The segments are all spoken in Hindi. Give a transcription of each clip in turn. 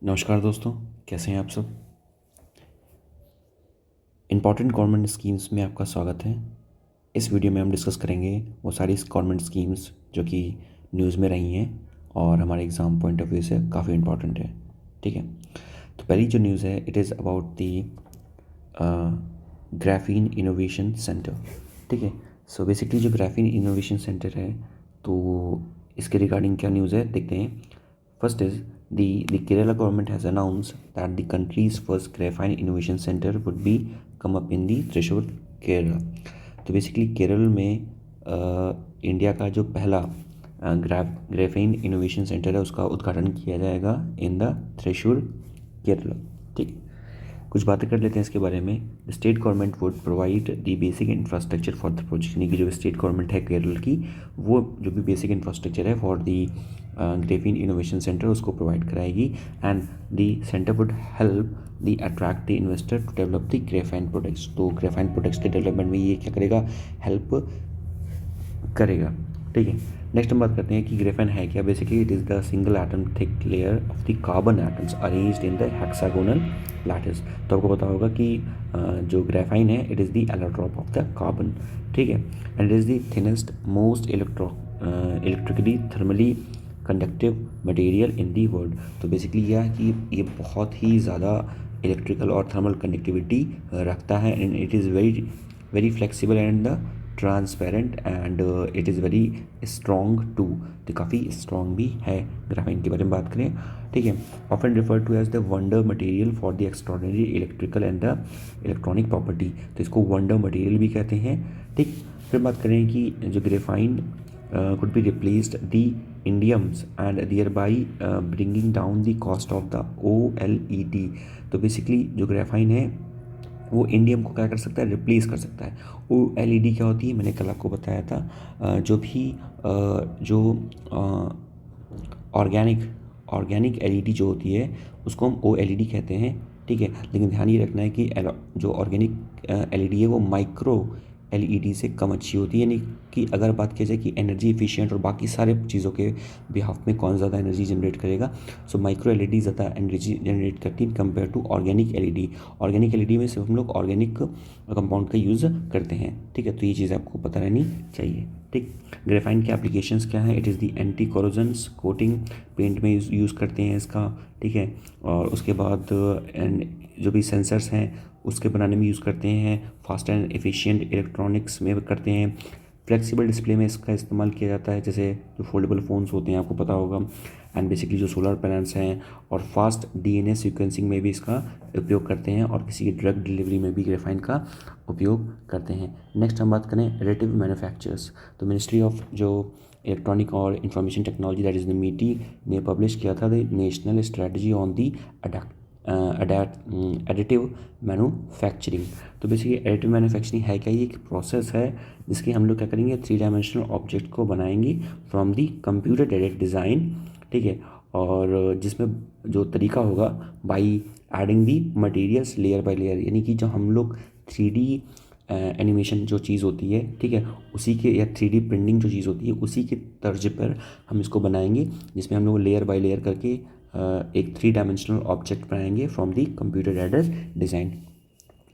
नमस्कार दोस्तों, कैसे हैं आप सब। इम्पॉर्टेंट गवर्नमेंट स्कीम्स में आपका स्वागत है। इस वीडियो में हम डिस्कस करेंगे वो सारी गवर्नमेंट स्कीम्स जो कि न्यूज़ में रही हैं और हमारे एग्ज़ाम पॉइंट ऑफ व्यू से काफ़ी इम्पॉर्टेंट है। ठीक है, तो पहली जो न्यूज़ है it is about the graphene innovation centre. ठीक है, सो बेसिकली जो ग्राफीन इनोवेशन सेंटर है तो इसके रिगार्डिंग क्या न्यूज़ है देखते हैं। First is the Kerala government has announced that the country's first graphene innovation center would be come up in the Thrissur, Kerala. तो बेसिकली केरल में इंडिया का जो पहला ग्राफीन इनोवेशन सेंटर है उसका उद्घाटन किया जाएगा इन द थ्रिशूर, केरला। ठीक, कुछ बातें कर लेते हैं इसके बारे में। The state government would provide the basic infrastructure for the project, यानी कि जो स्टेट गवर्नमेंट है केरल की वो जो भी बेसिक इंफ्रास्ट्रक्चर है for the graphene innovation centre उसको प्रोवाइड कराएगी। And the centre would help the attract the investor to develop the graphene products. तो ग्रेफाइन प्रोडक्ट्स के डेवलपमेंट में ये क्या करेगा, हेल्प करेगा। ठीक है, नेक्स्ट हम बात करते हैं कि ग्रेफाइन है क्या। Basically it is the single atom thick layer of the carbon atoms arranged in the hexagonal lattice. तो आपको पता होगा कि जो ग्रेफाइन है it is the allotrope of the carbon. ठीक है, and it is the thinnest most electrically thermally conductive material in the world. तो बेसिकली यह है कि ये बहुत ही ज़्यादा इलेक्ट्रिकल और थर्मल कंडक्टिविटी रखता है and it is very very flexible and the transparent and it is very strong too. तो काफ़ी स्ट्रॉन्ग भी है ग्राफाइन के बारे में बात करें। ठीक है, often refer to as the wonder material for the extraordinary electrical and the electronic property. तो इसको वंडर मटेरियल भी कहते हैं। ठीक, फिर बात करें कि जो graphene could be replaced the indiums and thereby bringing down the cost of the OLED। तो बेसिकली जो ग्रेफाइन है वो इंडियम को क्या कर सकता है, रिप्लेस कर सकता है। OLED क्या होती है, मैंने कल आपको बताया था। जो भी जो ऑर्गेनिक ऑर्गेनिक एलईडी जो होती है उसको हम OLED कहते हैं। ठीक है, लेकिन ध्यान ये रखना है कि जो ऑर्गेनिक एलईडी है वो माइक्रो एलईडी से कम अच्छी होती है। यानी कि अगर बात की जाए कि एनर्जी एफिशिएंट और बाकी सारे चीज़ों के बिहाफ में कौन ज़्यादा एनर्जी जनरेट करेगा, सो माइक्रो एलईडी ज़्यादा एनर्जी जनरेट करती है compare to organic LED. Organic LED में सिर्फ हम लोग ऑर्गेनिक कंपाउंड का यूज़ करते हैं। ठीक है, तो ये चीज़ आपको पता रहनी चाहिए। ठीक, ग्रेफाइन के एप्लीकेशंस क्या हैं, it is the anti corrosions coating, paint में यूज़ करते हैं इसका। ठीक है, और उसके बाद जो भी सेंसर्स हैं उसके बनाने में यूज़ करते हैं। फास्ट एंड एफिशिएंट इलेक्ट्रॉनिक्स में करते हैं। फ्लेक्सिबल डिस्प्ले में इसका इस्तेमाल किया जाता है, जैसे जो फोल्डेबल फ़ोन्स होते हैं आपको पता होगा। एंड बेसिकली जो सोलर पैनल्स हैं और फास्ट डीएनए सीक्वेंसिंग में भी इसका उपयोग करते हैं और किसी की ड्रग डिलीवरी में भी ग्रेफाइन का उपयोग करते हैं। नेक्स्ट हम बात करें एडिटिव मैन्युफैक्चरर्स। तो मिनिस्ट्री ऑफ जो इलेक्ट्रॉनिक और information technology that is the MeitY ने पब्लिश किया था the national strategy on the additive manufacturing. तो बेसिकली एडिटिव मैन्युफैक्चरिंग है क्या, ये एक प्रोसेस है जिसकी हम लोग क्या करेंगे, 3 डायमेंशनल ऑब्जेक्ट को बनाएंगे from the computer aided design. ठीक है, और जिसमें जो तरीका होगा by adding the materials layer by layer, यानी कि जो हम लोग 3D एनिमेशन जो चीज़ होती है, ठीक है, उसी के या 3D प्रिंटिंग जो चीज़ होती है उसी के तर्ज पर हम इसको बनाएंगे, जिसमें हम लोग लेयर बाय लेयर करके एक 3 डायमेंशनल ऑब्जेक्ट बनाएंगे from the computer aided design.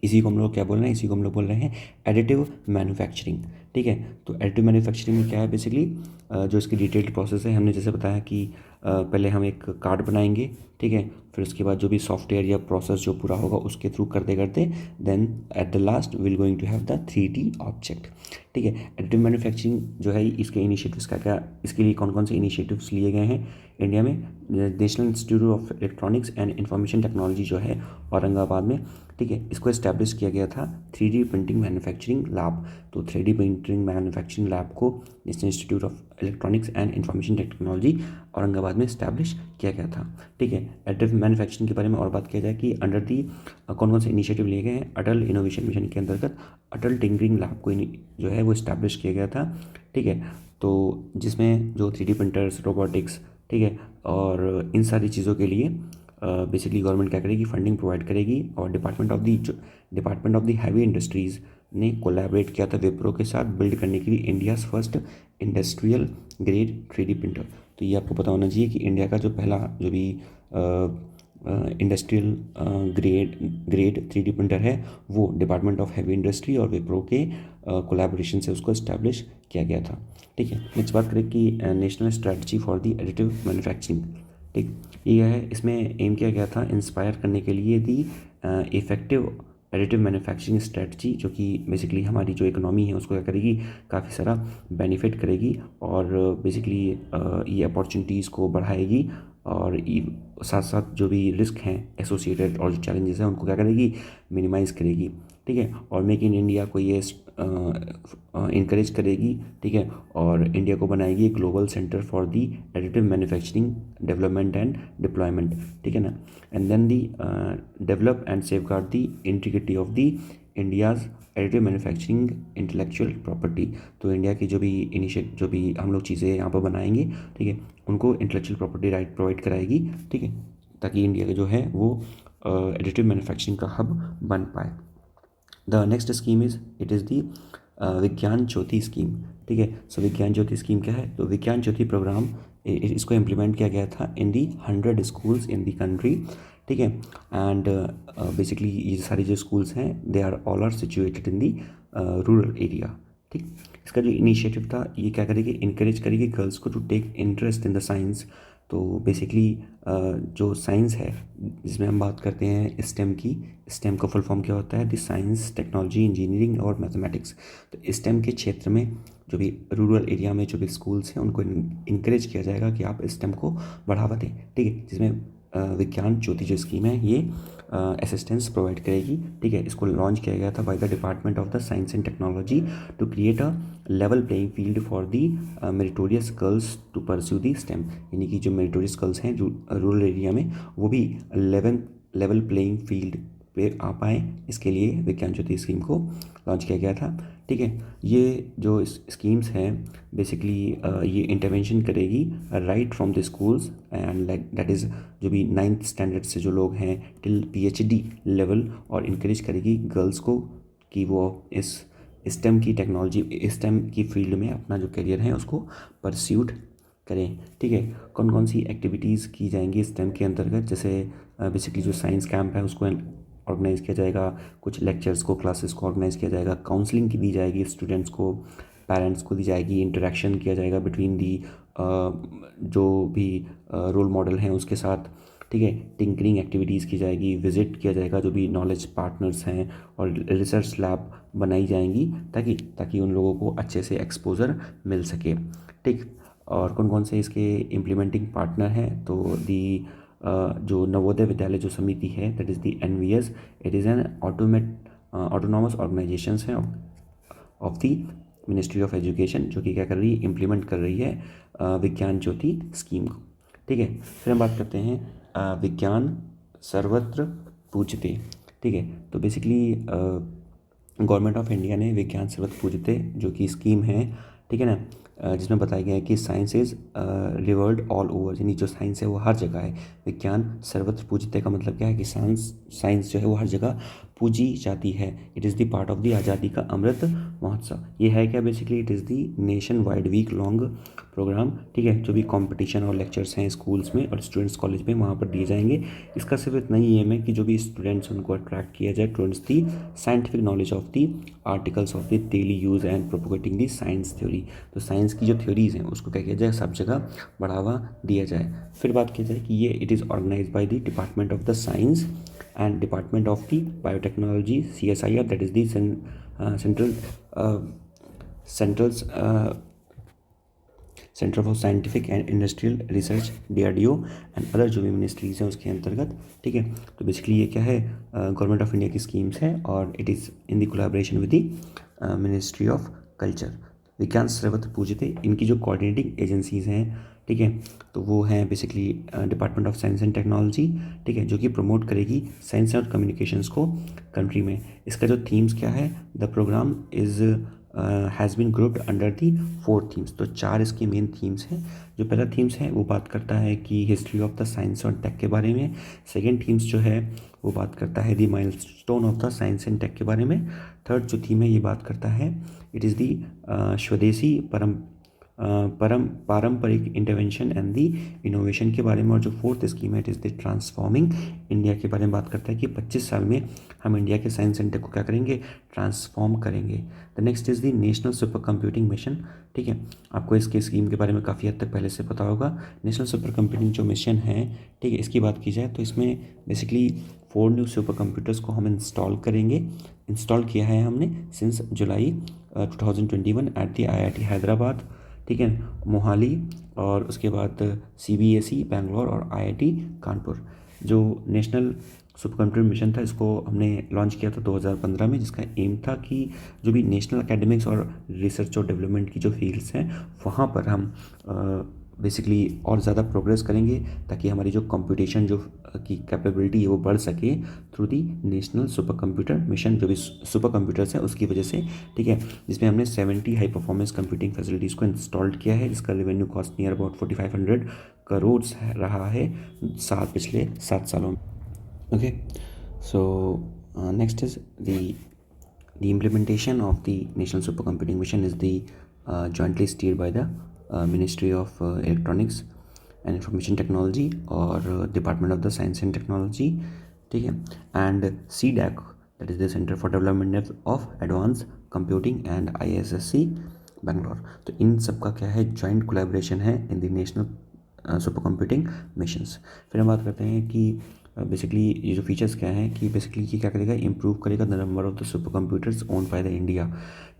इसी को हम लोग क्या बोल रहे हैं, इसी को हम लोग बोल रहे हैं एडिटिव मैन्युफैक्चरिंग। ठीक है, तो एडिटिव मैन्युफैक्चरिंग में क्या है, बेसिकली जो इसकी डिटेल्ड प्रोसेस है, हमने जैसे बताया कि पहले हम एक कार्ड बनाएंगे। ठीक है, फिर उसके बाद जो भी सॉफ्टवेयर या प्रोसेस जो पूरा होगा उसके थ्रू करते करते then at the last will going to have the 3D object. ठीक है, एडिटिव मैन्युफैक्चरिंग जो है इसके इनिशिएटिव्स क्या क्या, इसके लिए कौन कौन से इनिशिएटिव्स लिए गए हैं इंडिया में। National institute of electronics and information technology जो है औरंगाबाद में, ठीक है, इसको इस्टेब्लिश किया गया था 3D प्रिंटिंग मैन्युफैक्चरिंग लैब। तो 3D प्रिंटिंग मैन्युफैक्चरिंग लैब को national institute of electronics and information technology Aurangabad में इस्टेब्लिश किया गया था। ठीक है, एडिटिव मैन्युफैक्चरिंग के बारे में और बात किया जाए कि अंडर दी कौन कौन से इनिशिएटिव लिए गए हैं। अटल इनोवेशन मिशन के अंतर्गत अटल टिंकरिंग लैब को जो है वो इस्टेब्लिश किया गया था। ठीक है, तो जिसमें जो 3D प्रिंटर्स, रोबोटिक्स, ठीक है, और इन सारी चीज़ों के लिए बेसिकली गवर्नमेंट क्या करेगी, फंडिंग प्रोवाइड करेगी। और department of the heavy industries ने कोलैबोरेट किया था विप्रो के साथ बिल्ड करने के लिए India's first industrial grade 3D printer. तो ये आपको पता होना चाहिए कि इंडिया का जो पहला जो भी इंडस्ट्रियल ग्रेड 3D प्रिंटर है वो डिपार्टमेंट ऑफ हैवी इंडस्ट्री और विप्रो के कोलैबोरेशन से उसको इस्टेब्लिश किया गया था। ठीक है, नेक्स्ट बात करें कि national strategy for the additive manufacturing. ठीक, ये है, इसमें एम किया गया था इंस्पायर करने के लिए दी इफ़ेक्टिव एडिटिव मैन्युफैक्चरिंग स्ट्रेटजी, जो कि बेसिकली हमारी जो इकोनॉमी है उसको क्या करेगी, काफ़ी सारा बेनिफिट करेगी और बेसिकली ये अपॉर्चुनिटीज़ को बढ़ाएगी और साथ साथ जो भी रिस्क हैं एसोसिएटेड और जो चैलेंजेस हैं उनको क्या करेगी, मिनिमाइज़ करेगी। ठीक है, और मेक इन इंडिया को ये इनकरेज करेगी। ठीक है, और इंडिया को बनाएगी global centre for the additive manufacturing development and deployment. ठीक है ना, and then the develop and safeguard the integrity of the India's additive manufacturing intellectual property. तो इंडिया की जो भी जो भी हम लोग चीज़ें यहाँ पर बनाएंगे, ठीक है, उनको इंटेलेक्चुअल प्रॉपर्टी राइट प्रोवाइड कराएगी। ठीक है, ताकि इंडिया का जो है वो एडिटिव मैन्युफैक्चरिंग का हब बन पाए। The next scheme is it is दी विज्ञान ज्योति स्कीम। ठीक है, सो विज्ञान ज्योति स्कीम क्या है, तो विज्ञान ज्योति प्रोग्राम इसको इम्प्लीमेंट किया गया था इन दी 100 स्कूल्स इन दी कंट्री। ठीक है, एंड बेसिकली ये सारे जो स्कूल्स हैं they are all are situated in the rural area. ठीक, इसका जो इनिशिएटिव था ये क्या करेगी, इनकरेज करेगी गर्ल्स को to take interest in the science. तो बेसिकली जो साइंस है जिसमें हम बात करते हैं स्टेम की, स्टेम का फुल फॉर्म क्या होता है, द साइंस टेक्नोलॉजी इंजीनियरिंग और मैथमेटिक्स। तो स्टेम के क्षेत्र में जो भी रूरल एरिया में जो भी स्कूल्स हैं उनको इनकरेज किया जाएगा कि आप स्टेम को बढ़ावा दें। ठीक है, जिसमें विज्ञान ज्योति जो स्कीम है ये असिस्टेंस प्रोवाइड करेगी। ठीक है, इसको लॉन्च किया गया था by the department of the science and technology to create a level playing field for the meritorious girls to pursue the STEM. यानी कि जो मेरिटोरियस गर्ल्स हैं जो रूरल एरिया में वो भी लेवल प्लेइंग फील्ड पे आ पाएँ, इसके लिए विज्ञान ज्योति स्कीम को लॉन्च किया गया था। ठीक है, ये जो स्कीम्स हैं बेसिकली ये इंटरवेंशन करेगी right from the schools and like that is जो भी 9th स्टैंडर्ड से जो लोग हैं टिल PhD लेवल, और इनक्रेज करेगी गर्ल्स को कि वो इस स्टेम की टेक्नोलॉजी, स्टेम की फील्ड में अपना जो करियर है उसको परस्यूट करें। ठीक है, कौन कौन सी एक्टिविटीज़ की जाएंगी स्टेम के अंतर्गत, जैसे बेसिकली जो साइंस कैंप है उसको ऑर्गेनाइज़ किया जाएगा, कुछ लेक्चर्स को, क्लासेस को ऑर्गेनाइज़ किया जाएगा, काउंसलिंग की दी जाएगी स्टूडेंट्स को, पेरेंट्स को दी जाएगी, इंटरेक्शन किया जाएगा बिटवीन दी जो भी रोल मॉडल हैं उसके साथ। ठीक है, टिंकरिंग एक्टिविटीज़ की जाएगी, विजिट किया जाएगा जो भी नॉलेज पार्टनर्स हैं, और रिसर्च लैब बनाई जाएंगी ताकि ताकि उन लोगों को अच्छे से एक्सपोजर मिल सके। ठीक, और कौन कौन से इसके इम्प्लीमेंटिंग पार्टनर हैं, तो दी जो नवोदय विद्यालय जो समिति है that is the NVS, it is an autonomous organisations हैं of the ministry of education, जो कि क्या कर रही है, इम्प्लीमेंट कर रही है विज्ञान ज्योति स्कीम को। ठीक है, फिर हम बात करते हैं विज्ञान सर्वत्र पूज्यते। ठीक है, तो बेसिकली गवर्नमेंट ऑफ इंडिया ने विज्ञान सर्वत्र पूज्यते जो कि स्कीम है, ठीक है ना, जिसमें बताया गया है कि science is revered all over, यानी जो साइंस है वो हर जगह है। विज्ञान सर्वत्र पूज्यते का मतलब क्या है कि साइंस जो है वो हर जगह पूजी जाती है। It is the part of the Azadi Ka Amrit Mahotsav. ये है क्या, basically it is the nationwide week long programme. ठीक है, जो भी कंपटीशन और लेक्चर्स हैं स्कूल्स में और स्टूडेंट्स कॉलेज में वहाँ पर दिए जाएंगे। इसका सिर्फ इतना ही एम है कि जो भी स्टूडेंट्स उनको अट्रैक्ट किया जाए towards the scientific knowledge of the articles of the daily use and propagating the science theory. तो साइंस की जो थ्योरीज़ हैं उसको क्या किया जाए, सब जगह बढ़ावा दिया जाए। फिर बात की जाए कि ये it is organize by the department of the science and department of the biotechnology CSIR, that is the centre for scientific and industrial research DRDO and other जो भी मिनिस्ट्रीज़ हैं उसके अंतर्गत। ठीक है, तो बेसिकली ये क्या है, गवर्नमेंट ऑफ इंडिया की स्कीम्स है और it is in the collaboration with the ministry of culture. विज्ञान सर्वत्र पूज्यते, इनकी जो कोऑर्डिनेटिंग एजेंसीज़ हैं, ठीक है, तो वो हैं basically department of science and technology, ठीक है, जो कि प्रमोट करेगी साइंस और कम्युनिकेशंस को कंट्री में। इसका जो थीम्स क्या है, the programme is has been grouped under the 4 themes. तो 4 इसकी मेन थीम्स हैं। जो पहला थीम्स है वो बात करता है कि हिस्ट्री ऑफ द साइंस और टेक के बारे में। सेकेंड थीम्स जो है वो बात करता है the milestone of the science and tech के बारे में। थर्ड जो थीम है ये बात करता है इट इज़ दी स्वदेशी पारंपरिक इंटरवेंशन एंड दी इनोवेशन के बारे में। और जो फोर्थ स्कीम है it is the transforming India के बारे में बात करता है कि 25 साल में हम इंडिया के साइंस सेंटर को क्या करेंगे, ट्रांसफॉर्म करेंगे। The next is the national super computing mission. ठीक है, आपको इसके स्कीम के बारे में काफ़ी हद तक पहले से पता होगा। नेशनल सुपर कंप्यूटिंग जो मिशन है, ठीक है, इसकी बात की जाए तो इसमें बेसिकली 4 न्यू सुपर कंप्यूटर्स को हम इंस्टॉल करेंगे। इंस्टॉल किया है हमने since July 2021 at the IIT Hyderabad, ठीक है, मोहाली, और उसके बाद CBSE बैंगलोर और IIT कानपुर। जो नेशनल सुपर कंप्यूटर मिशन था इसको हमने लॉन्च किया था 2015 में, जिसका एम था कि जो भी नेशनल एकेडमिक्स और रिसर्च और डेवलपमेंट की जो फील्ड्स हैं वहाँ पर हम बेसिकली और ज़्यादा प्रोग्रेस करेंगे ताकि हमारी जो कंप्यूटेशन जो की कैपेबिलिटी है वो बढ़ सके through the national super computer mission, जो भी सुपर कंप्यूटर्स हैं उसकी वजह से। ठीक है, जिसमें हमने 70 हाई परफॉर्मेंस कंप्यूटिंग फैसिलिटीज़ को इंस्टॉल्ड किया है, जिसका revenue cost near about 4500 crore रहा है पिछले 7 सालों में। Okay, so next is the implementation of the national supercomputing mission is the jointly steered by the Ministry of Electronics and Information Technology और Department of the Science and Technology, ठीक है, and CDAC, that is the Center for Development of Advanced Computing and ISSC Bangalore. तो इन सब का क्या है, जॉइंट कोलैबोरेशन है in the national super computing missions. फिर हम बात करते हैं कि बेसिकली ये जो फीचर्स क्या हैं कि बेसिकली ये क्या करेगा, इम्प्रूव करेगा the number of the super computers own by the India.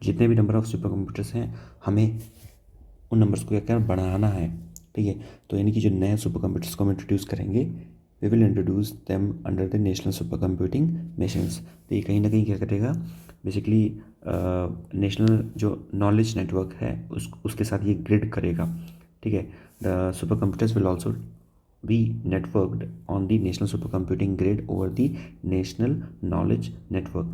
जितने भी नंबर ऑफ सुपर कंप्यूटर्स हैं हमें उन नंबर्स को क्या करना, बढ़ाना है। ठीक है, तो यानी कि जो नए सुपर कंप्यूटर्स को हम इंट्रोड्यूस करेंगे, we will introduce them under the national super computing missions. तो ये कहीं ना कहीं क्या करेगा, बेसिकली नेशनल जो नॉलेज नेटवर्क है उसके साथ ये ग्रिड करेगा। ठीक है, the super computers will also be networked on the national supercomputing grid over the national knowledge network.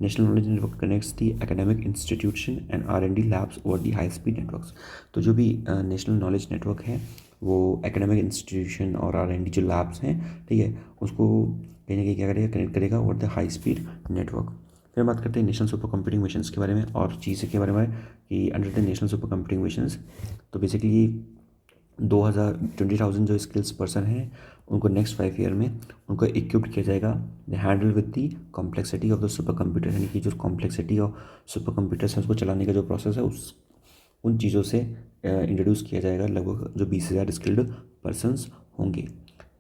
National knowledge network connects the academic institution and R&D labs over the high speed networks. तो जो भी नेशनल नॉलेज नेटवर्क है वो एकेडमिक इंस्टीट्यूशन और R&D जो लैब्स हैं, ठीक है, उसको कहीं ना कहीं क्या करेगा, कनेक्ट करेगा over the high speed network. फिर बात करते हैं नेशनल सुपर कंप्यूटिंग मिशंस के बारे में और चीज़ के बारे में कि under the national super computing missions तो बेसिकली 20,000 जो स्किल्स पर्सन हैं उनको नेक्स्ट 5 ईयर में उनको इक्विप्ड किया जाएगा they handle with the complexity of the super computer, यानी कि जो कॉम्प्लेक्सिटी ऑफ सुपर कंप्यूटर्स है उसको चलाने का जो प्रोसेस है उस उन चीज़ों से इंट्रोड्यूस किया जाएगा। लगभग जो 20,000 स्किल्ड पर्सनस होंगे।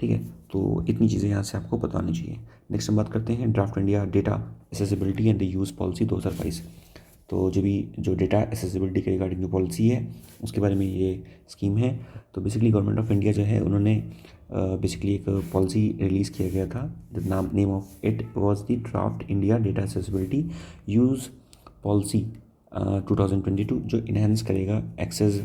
ठीक है, तो इतनी चीज़ें यहाँ से आपको पता होनी चाहिए। नेक्स्ट हम बात करते हैं draft India data accessibility and the use policy 2022। तो जो डेटा एसेसिबिलिटी के रिगार्डिंग जो पॉलिसी है उसके बारे में ये स्कीम है। तो बेसिकली गवर्नमेंट ऑफ इंडिया जो है उन्होंने बेसिकली एक पॉलिसी रिलीज़ किया गया था। The name of it was the draft India data accessibility use policy 2022, जो इन्हेंस करेगा access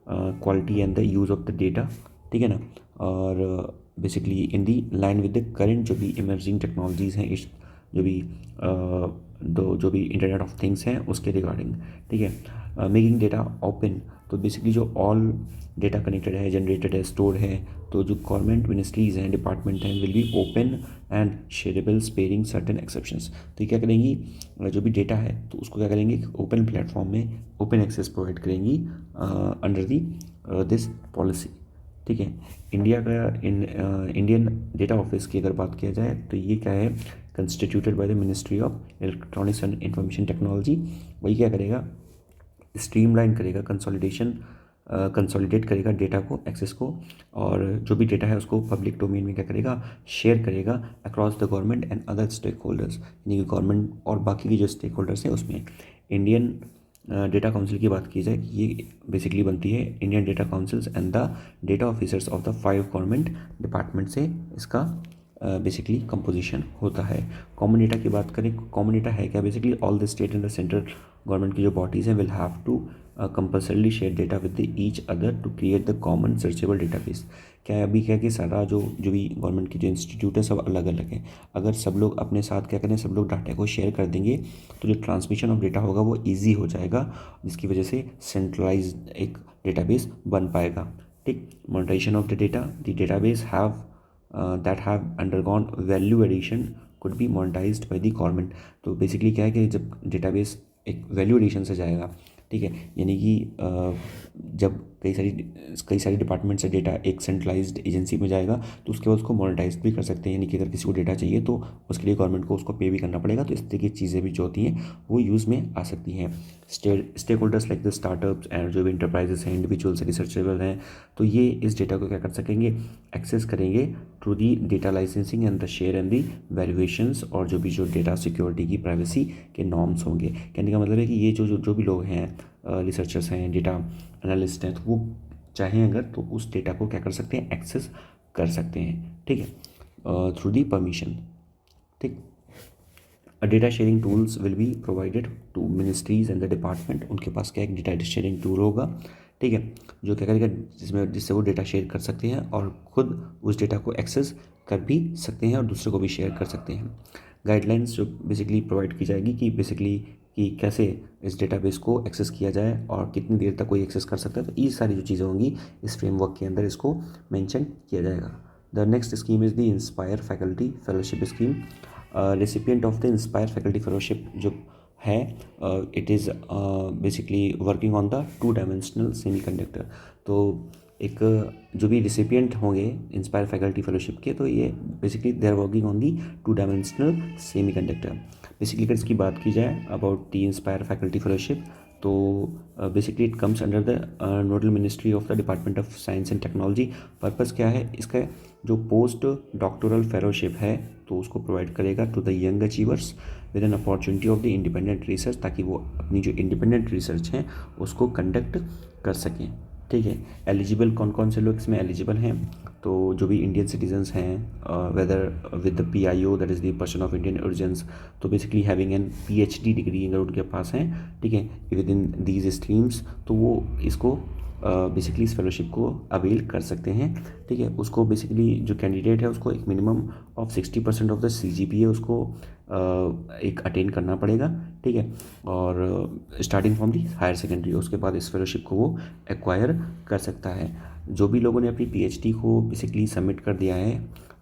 quality and the use of the data. ठीक है ना, और basically in the line with the current जो भी इमर्जिंग टेक्नोलॉजीज़ हैं, इस जो भी इंटरनेट ऑफ थिंग्स हैं उसके रिगार्डिंग। ठीक है, मेकिंग डेटा ओपन, तो बेसिकली जो ऑल डेटा कनेक्टेड है, जनरेटेड है, स्टोर है, तो जो गवर्नमेंट मिनिस्ट्रीज़ हैं, डिपार्टमेंट हैं, will be open and shareable sparing certain exceptions. तो ये क्या करेंगी, जो भी डेटा है तो उसको क्या करेंगे, ओपन प्लेटफॉर्म में ओपन एक्सेस प्रोवाइड करेंगी अंडर दी दिस पॉलिसी। ठीक है, इंडिया का इंडियन डेटा ऑफिस की अगर बात किया जाए तो ये क्या है, constituted by the ministry of electronics and information technology. वही क्या करेगा, स्ट्रीमलाइन करेगा, कंसोलिडेट करेगा डेटा को, एक्सेस को, और जो भी डेटा है उसको पब्लिक डोमेन में क्या करेगा, शेयर करेगा across the government and other stakeholders, यानी कि गवर्नमेंट और बाकी की जो स्टेक होल्डर्स हैं उसमें। इंडियन डेटा काउंसिल की बात की जाए, ये बेसिकली बनती है Indian data councils and the data officers of the 5 government department से इसका बेसिकली कंपोजिशन होता है। कॉमन डेटा की बात करें, कॉमन डेटा है क्या, basically all the state and the central government की जो बॉडीज़ हैं will have to compulsorily share data with each other to create the common searchable database. क्या है अभी क्या कि सारा जो भी गवर्नमेंट की जो इंस्टीट्यूट है सब अलग अलग है, अगर सब लोग अपने साथ क्या करें, सब लोग डाटा को शेयर कर देंगे तो जो ट्रांसमिशन ऑफ डेटा होगा वो ईजी हो जाएगा, जिसकी वजह से सेंट्रलाइज एक डेटाबेस बन पाएगा। ठीक, monetization of the database have that have undergone value addition could be monetized by the government। तो बेसिकली क्या है कि जब डेटाबेस एक वैल्यू एडिशन से जाएगा, ठीक है, यानी कि जब कई सारी डिपार्टमेंट से डेटा एक सेंट्रलाइज्ड एजेंसी में जाएगा तो उसके बाद उसको मोनेटाइज भी कर सकते हैं, यानी कि अगर किसी को डेटा चाहिए तो उसके लिए गवर्नमेंट को उसको पे भी करना पड़ेगा। तो इस तरह की चीज़ें भी जो होती हैं वो यूज़ में आ सकती हैं। Stakeholders like the startups and जो भी इंटरप्राइजेस हैं, इंडिविजुअल्स, रिसर्चेबल हैं, तो ये इस डेटा को क्या कर सकेंगे, एक्सेस करेंगे through the data licensing and the share and the valuations, और जो भी जो डेटा सिक्योरिटी की प्राइवेसी के नॉर्म्स होंगे। कहने का मतलब है कि ये जो भी लोग हैं, रिसर्चर्स हैं, डेटा एनालिस्ट हैं, तो वो चाहें अगर तो उस डेटा को क्या कर सकते हैं, एक्सेस कर सकते हैं, ठीक है, थ्रू दी परमिशन। ठीक, data sharing tools will be provided to ministries and the department. उनके पास क्या एक डेटा शेयरिंग टूल होगा, ठीक है, जो क्या करेगा, जिससे वो डेटा शेयर कर सकते हैं और खुद उस डेटा को एक्सेस कर भी सकते हैं और दूसरे को भी शेयर कर सकते हैं। गाइडलाइंस जो बेसिकली प्रोवाइड की जाएगी कि कैसे इस डेटाबेस को एक्सेस किया जाए और कितनी देर तक कोई एक्सेस कर सकता है, तो ये सारी जो चीज़ें होंगी इस फ्रेमवर्क के अंदर इसको मेंशन किया जाएगा। The next scheme is the inspire faculty fellowship scheme. Recipient of the inspire faculty fellowship जो है, it is basically working on the 2 dimensional semiconductor. तो एक जो भी रिसिपिएंट होंगे इंस्पायर फैकल्टी फेलोशिप के, तो ये basically they are working on the 2 dimensional semiconductor. Basically अगर इसकी बात की जाए about the inspire faculty fellowship, तो basically it comes under the nodal ministry of the department of science and technology. Purpose क्या है इसका, जो पोस्ट डॉक्टोरल फेलोशिप है तो उसको प्रोवाइड करेगा to the young achievers with an opportunity of the independent research, ताकि वो अपनी जो इंडिपेंडेंट रिसर्च है उसको कंडक्ट कर सकें, ठीक है। एलिजिबल कौन कौन से लोग इसमें एलिजिबल हैं, तो जो भी इंडियन सिटीजन्स हैं, whether with the PIO, that is the person of Indian origins, तो basically having an PhD degree अगर उनके पास है, ठीक है, विद इन दीज स्ट्रीम्स, तो वो इसको बेसिकली इस फेलोशिप को अवेल कर सकते हैं, ठीक है। उसको बेसिकली जो कैंडिडेट है उसको एक minimum of 60% of the CGPA उसको एक अटेन करना पड़ेगा, ठीक है, और starting from the higher secondary, उसके बाद इस फेलोशिप को वो एक्वायर कर सकता है। जो भी लोगों ने अपनी PhD को बेसिकली सबमिट कर दिया है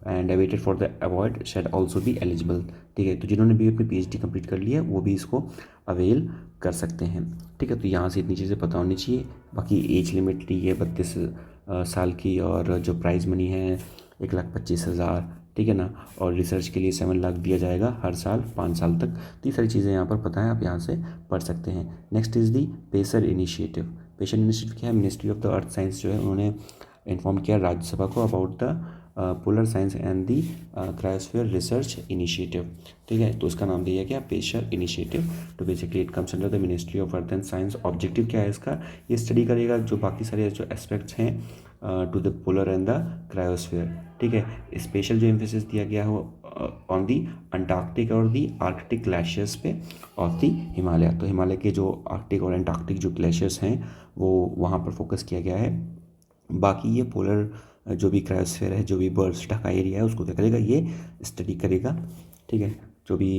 and awaited for the award should also be eligible, ठीक है, तो जिन्होंने भी अपनी PhD कंप्लीट कर लिया है वो भी इसको अवेल कर सकते हैं, ठीक है। तो यहाँ से इतनी चीज़ें पता होनी चाहिए। बाकी एज लिमिट ली है 32 साल की, और जो प्राइज़ मनी है 1,25,000, ठीक है ना, और रिसर्च के लिए 7 लाख दिया जाएगा हर साल 5 साल तक। तो ये सारी चीज़ें यहाँ पर पता है, आप यहाँ से पढ़ सकते हैं। Next is the pacer initiative. Pacer initiative क्या है, ministry of the earth science जो है उन्होंने इन्फॉर्म किया राज्यसभा को about the polar science and the cryosphere research initiative, ठीक है, तो इसका नाम दिया गया पेशर इनिशिएटिव। तो basically it comes under the ministry of earth and science. Objective क्या है इसका, ये स्टडी करेगा जो बाकी सारे जो एस्पेक्ट्स हैं to the polar and the cryosphere, ठीक है। स्पेशल जो एम्फेसिस दिया गया हो ऑन दी अंटार्कटिक और दी आर्कटिक ग्लेशियर्स पे ऑफ दी हिमालय। तो हिमालय के जो आर्कटिक और अंटार्कटिक जो ग्लेशियर्स हैं वो वहाँ पर फोकस किया गया है। बाकी ये पोलर जो भी क्रायोस्फीयर है, जो भी बर्फ ढका एरिया है, उसको क्या करेगा, ये स्टडी करेगा, ठीक है। जो भी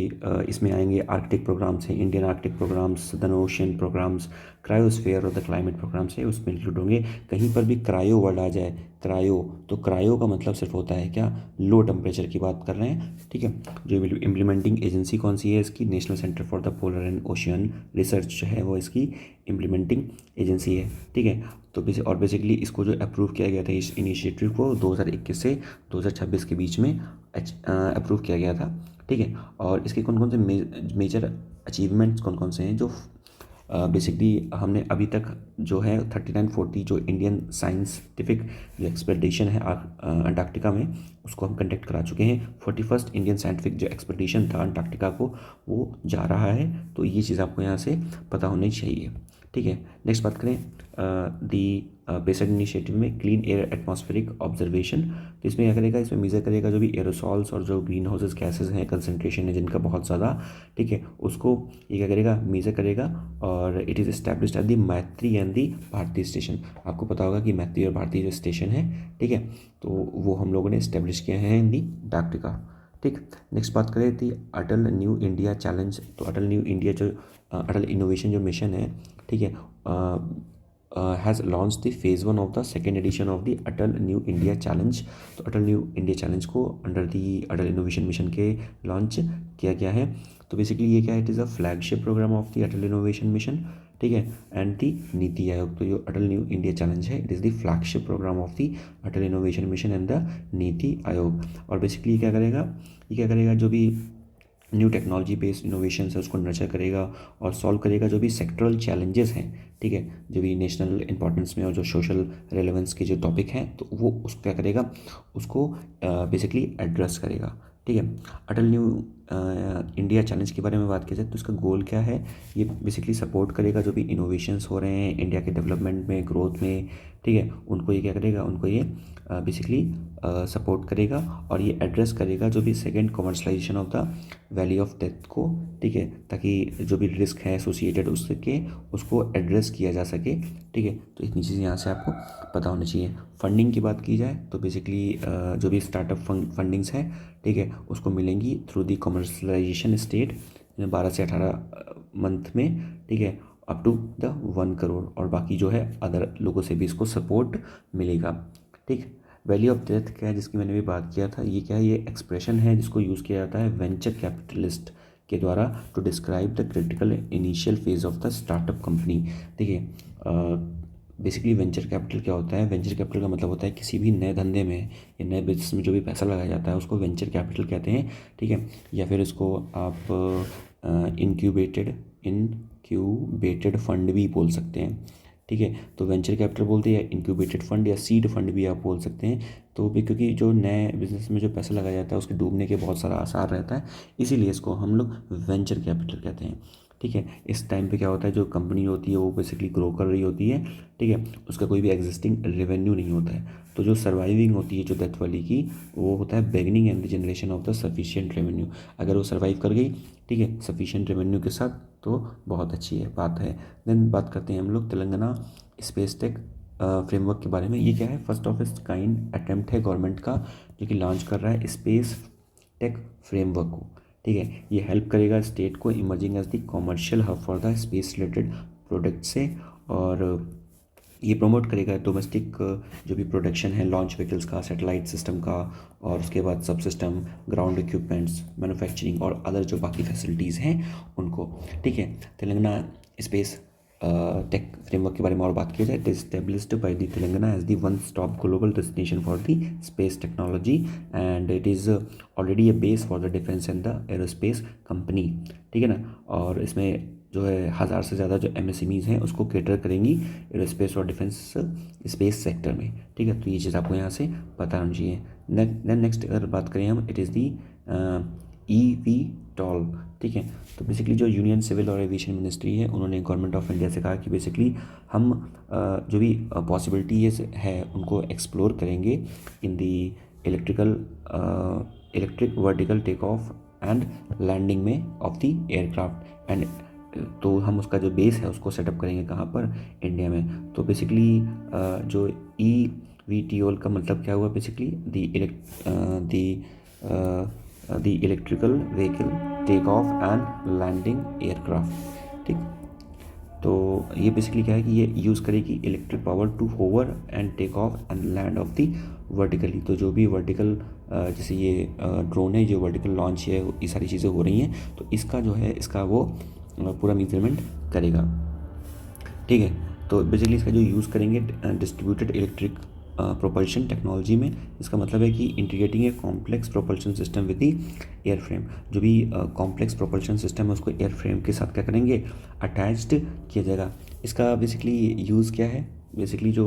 इसमें आएंगे आर्कटिक प्रोग्राम्स हैं, Indian Arctic programmes, southern ocean programmes, cryosphere और द क्लाइमेट प्रोग्राम्स है उसमें इंक्लूड होंगे। कहीं पर भी क्रायो वर्ड आ जाए, क्रायो, तो क्रायो का मतलब सिर्फ होता है क्या, लो टेम्परेचर की बात कर रहे हैं, ठीक है। जो इम्प्लीमेंटिंग एजेंसी कौन सी है इसकी, national centre for the polar and ocean research जो है वो इसकी इम्प्लीमेंटिंग एजेंसी है, ठीक है। तो बेसिकली इसको जो अप्रूव किया गया था इस इनिशिएटिव को 2021 से 2026 के बीच में अप्रूव किया गया था, ठीक है। और इसके कौन कौन से मेजर अचीवमेंट्स कौन कौन से हैं, जो बेसिकली हमने अभी तक जो है 3940 जो इंडियन साइंटिफिक जो एक्सपेडिशन है अंटार्कटिका में, उसको हम कंडक्ट करा चुके हैं। 41st इंडियन साइंटिफिक जो एक्सपेडिशन था अंटार्कटिका को, वो जा रहा है। तो ये चीज़ आपको यहाँ से पता होनी चाहिए, ठीक है। नेक्स्ट बात करें दी बेसिक इनिशिएटिव में क्लीन एयर एटमॉस्फेरिक ऑब्जर्वेशन। तो इसमें क्या करेगा, इसमें मेजर करेगा जो भी एरोसॉल्स और जो ग्रीन हाउसेज गैसेज हैं, कंसनट्रेशन है जिनका बहुत ज़्यादा, ठीक है, उसको ये क्या करेगा, मेजर करेगा। और it is established at the मैत्री एंड दी भारती स्टेशन। आपको पता होगा कि मैत्री और भारती जो स्टेशन है, ठीक है, तो वो हम लोगों ने इस्टेब्लिश किया है इन दी अंटार्कटिका, ठीक। नेक्स्ट बात करें थी अटल न्यू इंडिया चैलेंज। तो अटल न्यू इंडिया जो अटल इनोवेशन जो मिशन है, ठीक है, has launch the phase 1 of the second edition of the Atal new India challenge. तो अटल न्यू इंडिया चैलेंज को under the Atal innovation mission के लॉन्च किया गया है। तो बेसिकली ये क्या है, it is a flagship programme of the Atal innovation mission, ठीक है, एंड दी नीति आयोग। तो जो अटल न्यू इंडिया चैलेंज है, it is the flagship programme of the Atal innovation mission and the NITI Aayog. और बेसिकली ये क्या करेगा, जो भी न्यू टेक्नोलॉजी बेस्ड इनोवेशन है उसको नर्चर करेगा और सॉल्व करेगा जो भी सेक्टरल चैलेंजेस हैं, ठीक है, जो भी नेशनल इंपॉर्टेंस में और जो सोशल रेलेवेंस के जो टॉपिक हैं, तो वो उसको क्या करेगा, उसको बेसिकली एड्रेस करेगा, ठीक है। अटल न्यू इंडिया चैलेंज के बारे में बात की जाए तो इसका गोल क्या है, ये बेसिकली सपोर्ट करेगा जो भी इनोवेशंस हो रहे हैं इंडिया के डेवलपमेंट में, ग्रोथ में, ठीक है, उनको ये क्या करेगा, उनको ये बेसिकली सपोर्ट करेगा और ये एड्रेस करेगा जो भी second commercialisation of the valley of death को, ठीक है, ताकि जो भी रिस्क है एसोसिएटेड उसके उसको एड्रेस किया जा सके, ठीक है। तो इतनी चीज़ें यहाँ से आपको पता होनी चाहिए। फंडिंग की बात की जाए तो बेसिकली जो भी स्टार्टअप फंडिंग्स है, ठीक है, उसको मिलेंगी थ्रू दी कमर्शलाइजेशन स्टेट 12 से 18 मंथ में, ठीक है, अप टू द 1 करोड़, और बाकी जो है अदर लोगों से भी इसको सपोर्ट मिलेगा, ठीक। वैल्यू ऑफ डेथ क्या है, जिसकी मैंने भी बात किया था, ये क्या है, ये एक्सप्रेशन है जिसको यूज़ किया जाता है वेंचर कैपिटलिस्ट के द्वारा to describe the critical initial phase of the startup company, ठीक है। बेसिकली वेंचर कैपिटल क्या होता है, वेंचर कैपिटल का मतलब होता है किसी भी नए धंधे में या नए बिजनेस में जो भी पैसा लगाया जाता है उसको वेंचर कैपिटल कहते हैं, ठीक है। या फिर इसको आप इनक्यूबेटेड फंड भी बोल सकते हैं, ठीक है। तो वेंचर कैपिटल बोलते हैं या इनक्यूबेटेड फंड या सीड फंड भी आप बोल सकते हैं। तो भी क्योंकि जो नए बिजनेस में जो पैसा लगाया जाता है उसके डूबने के बहुत सारा आसार रहता है, इसीलिए इसको हम लोग वेंचर कैपिटल कहते हैं, ठीक है। इस टाइम पे क्या होता है, जो कंपनी होती है वो बेसिकली ग्रो कर रही होती है, ठीक है, उसका कोई भी एग्जिस्टिंग रेवेन्यू नहीं होता है। तो जो सर्वाइविंग होती है जो डेथ वाली की, वो होता है beginning and the generation of the sufficient revenue. अगर वो सर्वाइव कर गई, ठीक है, सफिशिएंट रेवेन्यू के साथ, तो बहुत अच्छी है बात है। देन बात करते हैं हम लोग तेलंगाना स्पेस टेक फ्रेमवर्क के बारे में। ये क्या है, first of its kind attempt है गवर्नमेंट का जो कि लॉन्च कर रहा है स्पेस टेक फ्रेमवर्क को, ठीक है। ये हेल्प करेगा स्टेट को emerging as the commercial hub for the space related product से, और ये प्रमोट करेगा डोमेस्टिक जो भी प्रोडक्शन है लॉन्च व्हीकल्स का, सैटेलाइट सिस्टम का, और उसके बाद सब सिस्टम, ग्राउंड इक्विपमेंट्स, मैन्युफैक्चरिंग और अदर जो बाकी फैसिलिटीज़ हैं उनको, ठीक है। तेलंगाना स्पेस टेक फ्रेमवर्क के बारे में और बात की जाए, it is established by the Telangana as the one stop global destination for the space technology and it is already a base for the defence and the aerospace company, ठीक है ना। और इसमें जो है 1000 से ज़्यादा जो MSMEs हैं उसको केटर करेंगी एरोस्पेस और डिफेंस स्पेस सेक्टर में, ठीक है। तो ये चीज़ आपको यहाँ से पता होनी चाहिए। देन नेक्स्ट अगर बात करें हम, इट इज़ दी eVTOL, ठीक है। तो बेसिकली जो यूनियन सिविल और एविएशन मिनिस्ट्री है, उन्होंने गवर्नमेंट ऑफ इंडिया से कहा कि बेसिकली हम जो भी पॉसिबिलिटीज है उनको एक्सप्लोर करेंगे in the electric vertical take off and landing में ऑफ दी एयरक्राफ्ट एंड, तो हम उसका जो बेस है उसको सेटअप करेंगे कहाँ पर, इंडिया में। तो बेसिकली जो eVTOL का मतलब क्या हुआ, basically the electrical vehicle take off and landing aircraft, ठीक। तो ये बेसिकली क्या है कि ये यूज़ करेगी electric power to hover and take off and land off the vertically. तो जो भी वर्टिकल जैसे ये ड्रोन है जो वर्टिकल लॉन्च है, ये सारी चीज़ें हो रही हैं, तो इसका जो है इसका वो पूरा मेजरमेंट करेगा, ठीक है। तो बेसिकली इसका जो यूज़ करेंगे डिस्ट्रीब्यूटेड इलेक्ट्रिक प्रोपल्शन टेक्नोलॉजी में, इसका मतलब है कि integrating a complex propulsion system with the air frame. जो भी कॉम्प्लेक्स प्रोपल्शन सिस्टम है उसको एयर फ्रेम के साथ क्या करेंगे, अटैच्ड किया जाएगा। इसका बेसिकली यूज़ क्या है, बेसिकली जो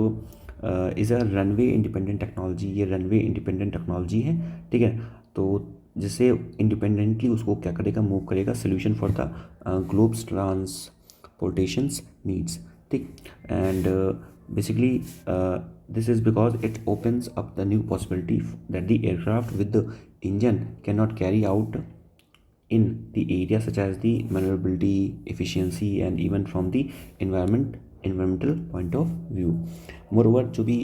is a runway independent technology, ये रनवे इंडिपेंडेंट टेक्नोलॉजी है, ठीक है। तो जिससे इंडिपेंडेंटली उसको क्या करेगा, मूव करेगा, solution for the globes transportations needs, ठीक। And basically this is because it opens up the new possibility that the aircraft with the engine cannot carry out in the area such as the maneuverability, efficiency and even from the environmental point of view. Moreover जो भी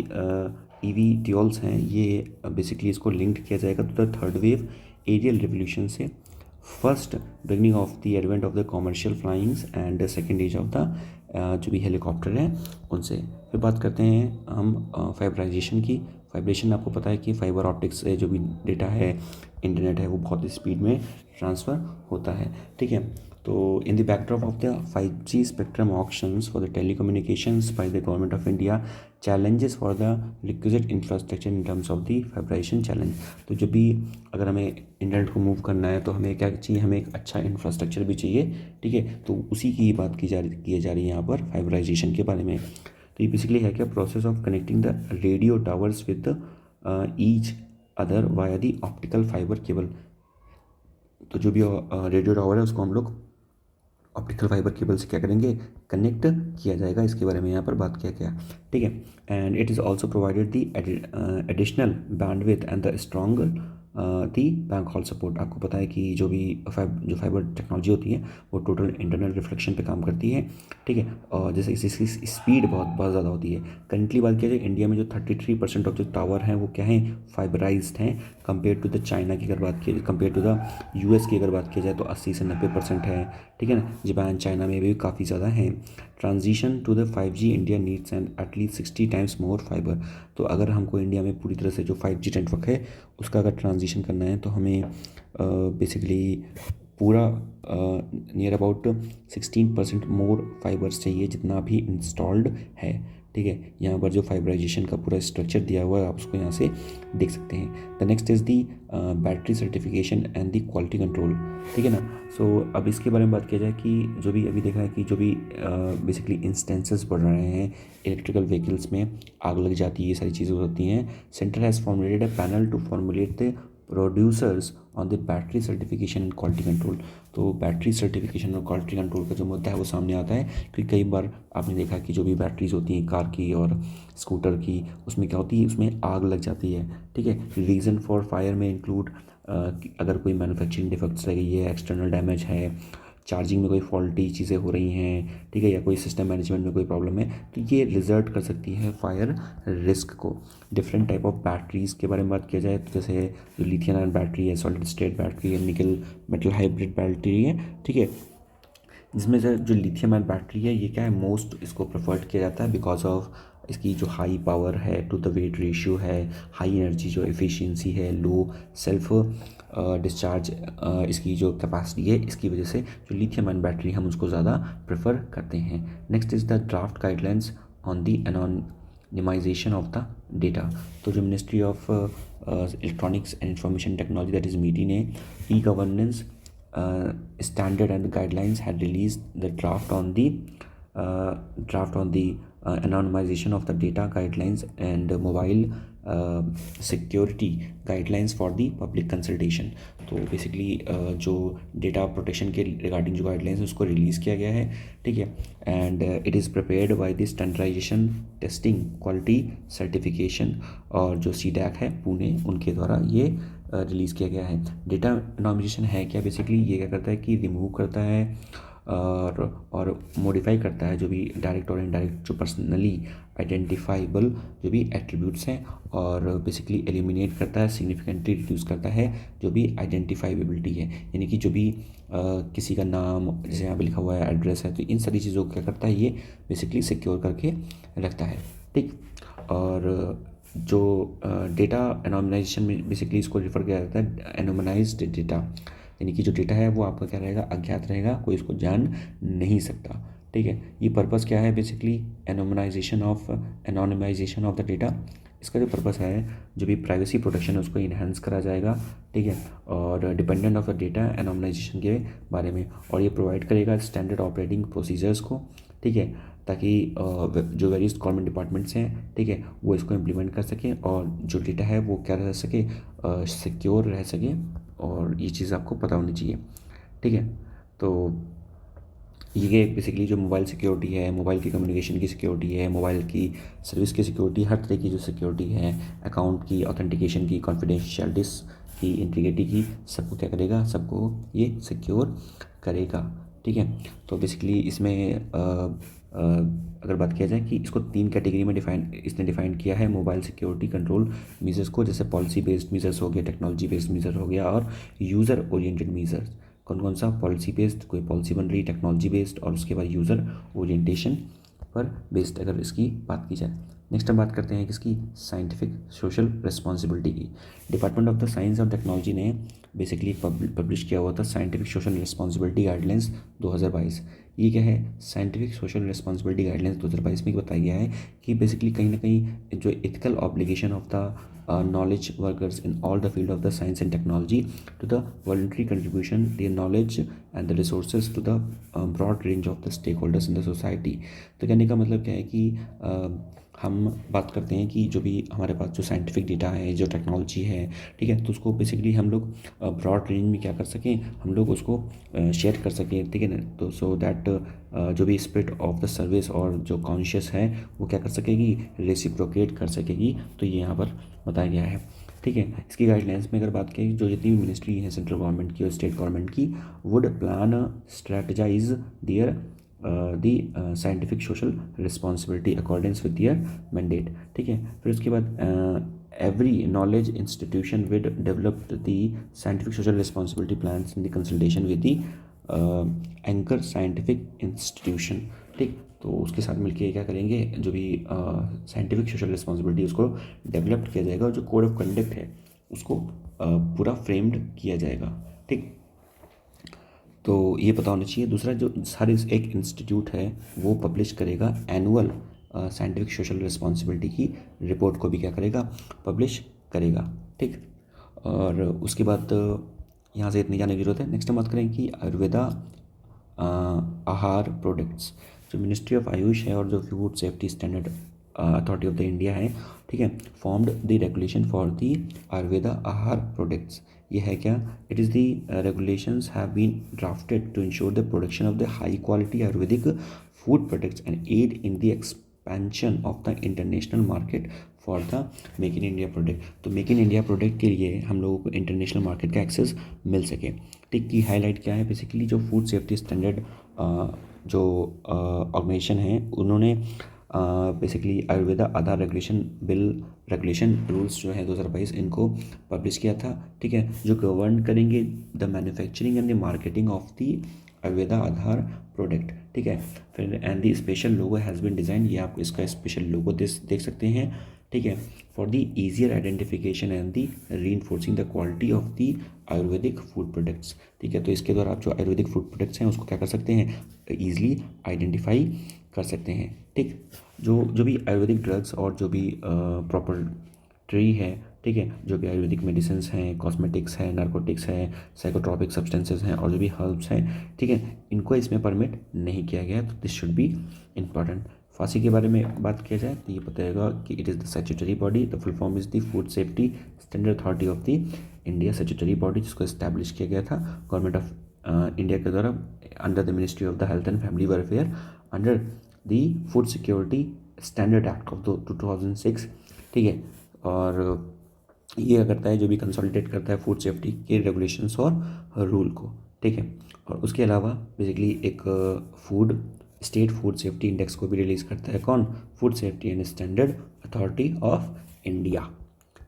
eVTOLs हैं ये बेसिकली इसको लिंक्ड किया जाएगा to the third wave aerial revolution से, first beginning of the advent of the commercial flyings and second age of the जो भी हेलीकॉप्टर हैं उनसे। फिर बात करते हैं हम फाइबराइजेशन की। फाइब्रेशन आपको पता है कि फाइबर ऑप्टिक्स से जो भी डेटा है, इंटरनेट है, वो बहुत स्पीड में ट्रांसफ़र होता है, ठीक है। तो in the backdrop of the 5G spectrum auctions for the telecommunications by the government of India, challenges for the requisite infrastructure in terms of the fiberisation challenge. तो जब भी अगर हमें इंटरनेट को मूव करना है तो हमें क्या चाहिए, हमें एक अच्छा इंफ्रास्ट्रक्चर भी चाहिए, ठीक है। तो उसी की बात की जा रही है यहाँ पर फाइबराइजेशन के बारे में। तो ये बेसिकली है क्या, process of connecting the radio towers with each other via the optical fibre cable. तो जो भी रेडियो टावर है उसको हम लोग ऑप्टिकल फाइबर केबल से क्या करेंगे, कनेक्ट किया जाएगा। इसके बारे में यहाँ पर बात किया गया, ठीक है। And it is also provided the additional bandwidth and the strong the back hall support. आपको पता है कि जो फाइबर टेक्नोलॉजी होती है वो टोटल इंटरनल रिफ्लेक्शन पे काम करती है, ठीक है। और जैसे इसकी स्पीड बहुत ज़्यादा होती है। करंटली बात किया जाए इंडिया में जो 33% ऑफ जो टावर हैं वो क्या हैं, फाइबराइज्ड हैं, कंपेयर टू द चाइना की अगर बात की, कंपेयर टू द यूएस की अगर बात की जाए तो 80 से 90% है, ठीक है ना। जापान चाइना में भी काफ़ी ज़्यादा हैं। Transition to the 5G India needs and at least 60 times more fibre. तो अगर हमको इंडिया में पूरी तरह से जो 5G नेटवर्क है उसका अगर ट्रांजिशन करना है तो हमें बेसिकली पूरा नियर अबाउट 16% मोर फाइबर्स चाहिए जितना अभी इंस्टॉल्ड है, ठीक है। यहाँ पर जो फाइबराइजेशन का पूरा स्ट्रक्चर दिया हुआ है आप उसको यहाँ से देख सकते हैं। The next is the battery certification and the quality control, ठीक है ना। सो अब इसके बारे में बात किया जाए कि जो भी अभी देखा है कि जो भी बेसिकली इंस्टेंसेस बढ़ रहे हैं इलेक्ट्रिकल व्हीकल्स में, आग लग जाती है, ये सारी चीज़ें होती हैं। Centre has formulated a panel to formulate the producers on the battery certification and quality control. तो बैटरी सर्टिफिकेशन और क्वालिटी कंट्रोल का जो मुद्दा है वो सामने आता है, क्योंकि कई बार आपने देखा कि जो भी बैटरीज होती हैं कार की और स्कूटर की, उसमें क्या होती है, उसमें आग लग जाती है, ठीक है। रीज़न फॉर फायर में इंक्लूड अगर कोई मैन्युफैक्चरिंग डिफेक्ट्स रह गई है, एक्सटर्नल डैमेज है, चार्जिंग में कोई फॉल्टी चीज़ें हो रही हैं, ठीक है, या कोई सिस्टम मैनेजमेंट में कोई प्रॉब्लम है, तो ये रिजल्ट कर सकती है फायर रिस्क को। डिफरेंट टाइप ऑफ बैटरीज़ के बारे में बात किया जाए तो जैसे जो लिथियम आयन बैटरी है, सॉलिड स्टेट बैटरी है, निकल मेटल हाइब्रिड बैटरी है, ठीक है। जिसमें से जो लिथियम आयन बैटरी है ये क्या है, मोस्ट इसको प्रेफर्ड किया जाता है बिकॉज ऑफ इसकी जो हाई पावर है टू द वेट रेशियो है, हाई एनर्जी जो एफिशिएंसी है, लो सेल्फ डिस्चार्ज इसकी जो कैपेसिटी है, इसकी वजह से जो लिथियम आयन बैटरी हम उसको ज़्यादा प्रेफर करते हैं। Next is the draft guidelines on the anonymisation of the data. तो जो ministry of electronics and information technology that is MeitY ने e governance standard and guidelines had released the draft on the anonymization of the data guidelines and mobile security guidelines for the public consultation। तो बेसिकली जो डेटा प्रोटेक्शन के रिगार्डिंग जो गाइडलाइंस है उसको रिलीज़ किया गया है, ठीक है। And it is prepared by the standardization testing quality certification और जो सीडैक है पुणे उनके द्वारा ये रिलीज़ किया गया है। डेटा एनोनिमाइजेशन है क्या, बेसिकली ये क्या करता है कि रिमूव करता है और मॉडिफाई करता है जो भी डायरेक्ट और इनडायरेक्ट जो पर्सनली आइडेंटिफाइबल जो भी एट्रीब्यूट्स हैं, और बेसिकली एलिमिनेट करता है, सिग्निफिकेंटली रिड्यूस करता है जो भी आइडेंटिफाइबिलिटी है, यानी कि जो भी किसी का नाम जैसे यहाँ पे लिखा हुआ है, एड्रेस है, तो इन सारी चीज़ों को क्या करता है ये बेसिकली सिक्योर करके रखता है, ठीक। और जो डेटा एनोमनाइजेशन में बेसिकली इसको रिफ़र किया जाता है एनोमनाइज्ड डेटा, यानी कि जो डेटा है वो आपका क्या रहेगा, अज्ञात रहेगा, कोई इसको जान नहीं सकता, ठीक है। ये पर्पस क्या है, बेसिकली एनोमनाइजेशन ऑफ द डेटा। इसका जो पर्पस है जो भी प्राइवेसी प्रोटेक्शन है उसको इन्हेंस करा जाएगा, ठीक है, और डिपेंडेंट ऑफ द डेटा एनोमनाइजेशन के बारे में, और ये प्रोवाइड करेगा स्टैंडर्ड ऑपरेटिंग प्रोसीजर्स को, ठीक है, ताकि जो वेरियस गवर्नमेंट डिपार्टमेंट्स हैं, ठीक है, वो इसको इम्प्लीमेंट कर सकें और जो डेटा है वो क्या रह सके, सिक्योर रह सके, और ये चीज़ आपको पता होनी चाहिए, ठीक है। तो ये बेसिकली जो मोबाइल सिक्योरिटी है, मोबाइल की कम्युनिकेशन की सिक्योरिटी है, मोबाइल की सर्विस की सिक्योरिटी, हर तरह की जो सिक्योरिटी है, अकाउंट की ऑथेंटिकेशन की, कॉन्फिडेंशियलिटीज़ की, इंटीग्रिटी की, सबको क्या करेगा, सबको ये सिक्योर करेगा, ठीक है। तो बेसिकली इसमें अगर बात किया जाए कि इसको 3 कैटेगरी में इसने डिफाइन किया है मोबाइल सिक्योरिटी कंट्रोल मेजर्स को, जैसे पॉलिसी बेस्ड मेजर्स हो गया, टेक्नोलॉजी बेस्ड मेजर हो गया, और यूज़र ओरिएंटेड मेजर्स। कौन कौन सा, पॉलिसी बेस्ड, कोई पॉलिसी बन रही है, टेक्नोलॉजी बेस्ड, और उसके बाद यूज़र ओरिएंटेशन पर बेस्ड अगर इसकी बात की जाए। नेक्स्ट हम बात करते हैं किसकी, साइंटिफिक सोशल रिस्पॉन्सिबिलिटी की। डिपार्टमेंट ऑफ द साइंस और टेक्नोलॉजी ने बेसिकली पब्लिश किया हुआ था साइंटिफिक सोशल रिस्पॉन्सिबिलिटी गाइडलाइंस 2022। ये क्या है, साइंटिफिक सोशल रिस्पॉन्सिबिलिटी गाइडलाइंस 2022 में बताया गया है कि बेसिकली कहीं ना कहीं जो ethical obligation of the knowledge workers in all the field of the science and technology to the voluntary contribution their knowledge and the resources to the broad range of the stakeholders in the society। तो कहने का मतलब क्या है कि हम बात करते हैं कि जो भी हमारे पास जो साइंटिफिक डेटा है, जो टेक्नोलॉजी है, ठीक है, तो उसको बेसिकली हम लोग ब्रॉड रेंज में क्या कर सकें, हम लोग उसको शेयर कर सकें, ठीक है ना। तो सो दैट जो भी स्पिरिट ऑफ द सर्विस और जो कॉन्शियस है वो क्या कर सकेगी, रेसिप्रोकेट कर सकेगी। तो ये यहाँ पर बताया गया है, ठीक है। इसकी गाइडलाइंस में अगर बात करें, जो जितनी भी मिनिस्ट्री है सेंट्रल गवर्नमेंट की और स्टेट गवर्नमेंट की, would plan strategize their the scientific social responsibility accordings with their mandate, ठीक है। फिर उसके बाद every knowledge institution will develop the scientific social responsibility plans in the consultation with the anchor scientific institution, ठीक। तो उसके साथ मिलके क्या करेंगे, जो भी साइंटिफिक सोशल रिस्पॉन्सिबिलिटी उसको डेवलप किया जाएगा और जो कोड ऑफ कंडक्ट है उसको पूरा फ्रेम्ड किया जाएगा, ठीक। तो ये पता होना चाहिए। दूसरा, जो सारे एक इंस्टीट्यूट है वो पब्लिश करेगा एनुअल साइंटिफिक सोशल रिस्पॉन्सिबिलिटी की रिपोर्ट को भी क्या करेगा, पब्लिश करेगा, ठीक। और उसके बाद यहाँ से इतनी जाने की जरूरत है। नेक्स्ट हम बात करें कि आयुर्वेदा आहार प्रोडक्ट्स, जो मिनिस्ट्री ऑफ आयुष है और जो food safety standard authority of the India है, ठीक है, formed the regulation for the Ayurveda Aahar products. ये है क्या, it is the regulations have been drafted to ensure the production of the high quality Ayurvedic food products and aid in the expansion of the international market for the make in India product. तो मेक इन इंडिया प्रोडक्ट के लिए हम लोगों को इंटरनेशनल मार्केट का एक्सेस मिल सके, ठीक। की हाईलाइट क्या है, बेसिकली जो फूड सेफ्टी स्टैंडर्ड जो ऑर्गेनाइजेशन है उन्होंने बेसिकली आयुर्वेदा आधार रेगुलेशन रूल्स जो है 2022 इनको पब्लिश किया था, ठीक है, जो गवर्न करेंगे the manufacturing and the marketing of the Ayurveda Aadhaar product, ठीक है। फिर and the special logo has been design, ये आप इसका स्पेशल लोगो देख सकते हैं, ठीक है, for the easier identification and the reinforcing the quality of the Ayurvedic food products, ठीक है। तो इसके द्वारा आप जो आयुर्वेदिक फूड प्रोडक्ट्स हैं उसको क्या कर सकते हैं, ईजिली आइडेंटिफाई कर सकते हैं, ठीक। जो भी आयुर्वेदिक ड्रग्स और जो भी प्रॉपर ट्री है, ठीक है, जो भी आयुर्वेदिक मेडिसिन हैं, कॉस्मेटिक्स हैं, नारकोटिक्स हैं, साइकोट्रॉपिक सब्सटेंसेस हैं और जो भी हर्ब्स हैं, ठीक है, इनको इसमें परमिट नहीं किया गया। तो दिस शुड बी इम्पॉर्टेंट। फांसी के बारे में बात किया जाए तो ये बताएगा कि it is the statutory body, the full form is the food safety standard authority of the India, statutory body जिसको इस्टेब्लिश किया गया था गवर्नमेंट ऑफ इंडिया के द्वारा under the ministry of the health and family welfare under the food security standard act of 2006, ठीक है। और ये करता है, जो भी कंसोलिडेट करता है फूड सेफ्टी के रेगुलेशंस और रूल को, ठीक है। और उसके अलावा बेसिकली एक स्टेट फूड सेफ्टी इंडेक्स को भी रिलीज़ करता है, कौन, food safety and standard authority of India,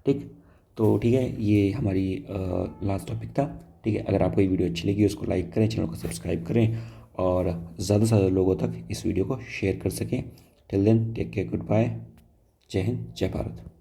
ठीक। तो ठीक है, ये हमारी लास्ट टॉपिक था, ठीक है। अगर आपको ये वीडियो अच्छी लगी उसको लाइक करें, चैनल को सब्सक्राइब करें और ज़्यादा से ज़्यादा लोगों तक इस वीडियो को शेयर कर सकें। Till then take care, good bye, जय हिंद, जय भारत।